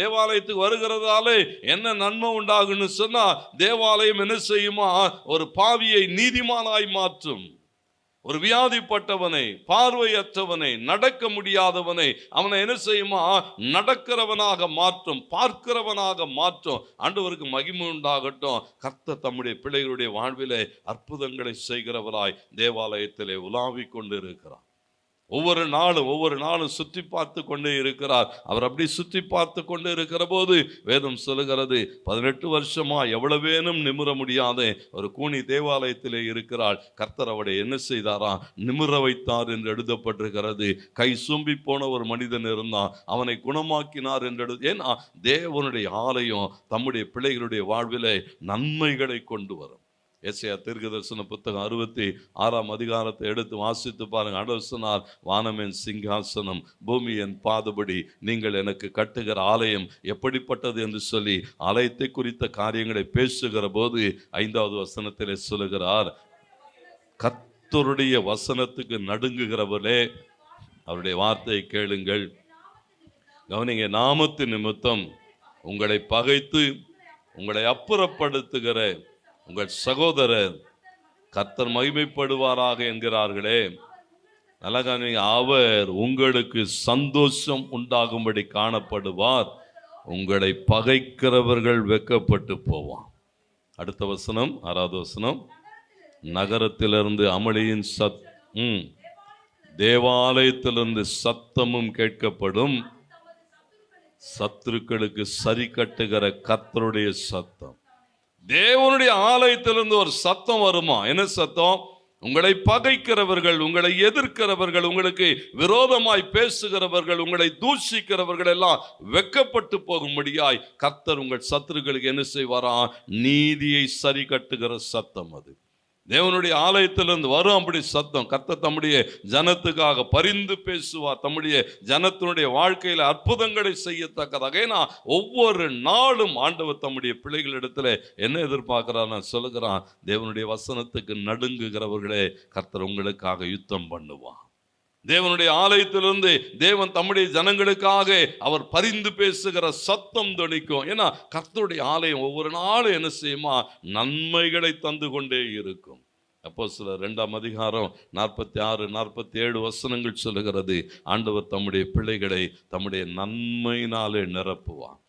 தேவாலயத்துக்கு வருகிறதாலே என்ன நன்மை உண்டாகுன்னு சொன்னா, தேவாலயம் என்ன செய்யுமா? ஒரு பாவியை நீதிமானாய் மாற்றும். ஒரு வியாதிப்பட்டவனை, பார்வையற்றவனை, நடக்க முடியாதவனை அவனை என்ன செய்யுமா? நடக்கிறவனாக மாற்றும், பார்க்கிறவனாக மாற்றும். ஆண்டவருக்கு மகிமை உண்டாகட்டும். கர்த்தர் தம்முடைய பிள்ளைகளுடைய வாழ்விலே அற்புதங்களை செய்கிறவராய் தேவாலயத்திலே உலாவிக் கொண்டு இருக்கிறார். ஒவ்வொரு நாளும் சுற்றி பார்த்து கொண்டே இருக்கிறார். அவர் அப்படி சுற்றி பார்த்து கொண்டு இருக்கிற போது வேதம் சொல்லுகிறது, 18 வருஷமா எவ்வளவேனும் நிமிர முடியாத ஒரு கூனி தேவாலயத்திலே இருக்கிறாள். கர்த்தர் அவளை என்ன செய்தாரா? நிமிர வைத்தார் என்று எழுதப்பட்டிருக்கிறது. கை சூம்பி போன ஒரு மனிதன் இருந்தான், அவனை குணமாக்கினார் என்று ஏன்னா தேவனுடைய ஆலயம் தம்முடைய பிள்ளைகளுடைய வாழ்விலே நன்மைகளை கொண்டு வரும். எசேயா தீர்க்கதரிசன புத்தகம் 66ஆம் அதிகாரத்தை எடுத்து வாசித்து பாருங்க. ஆண்டவர் சொன்னார், வானம் என் சிங்காசனம், பூமி என் பாதபடி, நீங்கள் எனக்கு கட்டுகிற ஆலயம் எப்படிப்பட்டது என்று சொல்லி ஆலயத்தை குறித்த காரியங்களை பேசுகிற போது 5வது வசனத்திலே சொல்லுகிறார், கர்த்தருடைய வசனத்துக்கு நடுங்குகிறவர்களே அவருடைய வார்த்தையை கேளுங்கள். கவனிங்க, நாமத்து நிமித்தம் உங்களை பகைத்து உங்களை அப்புறப்படுத்துகிற உங்கள் சகோதரர் கர்த்தர் மகிமைப்படுவாராக என்கிறார்களே. நல்ல, அவர் உங்களுக்கு சந்தோஷம் உண்டாகும்படி காணப்படுவார், உங்களை பகைக்கிறவர்கள் வெட்கப்பட்டு போவான். அடுத்த வசனம், 6வது வசனம், நகரத்திலிருந்து அமளியின் தேவாலயத்திலிருந்து சத்தமும் கேட்கப்படும், சத்துருக்களுக்கு சரி கட்டுகிற கர்த்தருடைய சத்தம். தேவனுடைய ஆலயத்திலிருந்து ஒரு சத்தம் வருமா? என்ன சத்தம்? உங்களை பகைக்கிறவர்கள், உங்களை எதிர்க்கிறவர்கள், உங்களுக்கு விரோதமாய் பேசுகிறவர்கள், உங்களை தூஷிக்கிறவர்கள் எல்லாம் வெட்கப்பட்டு போகும்படியாய் கர்த்தர் உங்கள் சத்துருக்களுக்கு என்ன செய்வாரா? நீதியை சரி கட்டுகிற சத்தம். அது தேவனுடைய ஆலயத்திலிருந்து வரும் அப்படி சத்தம். கர்த்தர் தம்முடைய ஜனத்துக்காக பரிந்து பேசுவார், தம்முடைய ஜனத்தினுடைய வாழ்க்கையில் அற்புதங்களை செய்யத்தக்கதாக. ஏன்னா ஒவ்வொரு நாளும் ஆண்டவர் தம்முடைய பிள்ளைகளிடத்துல என்ன எதிர்பார்க்கிறார்? நான் சொல்லுகிறான், தேவனுடைய வசனத்துக்கு நடுங்குகிறவர்களே கர்த்தர் உங்களுக்காக யுத்தம் பண்ணுவார். தேவனுடைய ஆலயத்திலிருந்து தேவன் தம்முடைய ஜனங்களுக்காக அவர் பரிந்து பேசுகிற சத்தம் தொனிக்கும். ஏன்னா கர்த்தருடைய ஆலயம் ஒவ்வொரு நாளும் என்ன செய்யுமா? நன்மைகளை தந்து கொண்டே இருக்கும். அப்போஸ்தலர் 2ஆம் அதிகாரம் 46, 47 வசனங்கள் சொல்லுகிறது, ஆண்டவர் தம்முடைய பிள்ளைகளை தம்முடைய நன்மையினாலே நிரப்புவார்.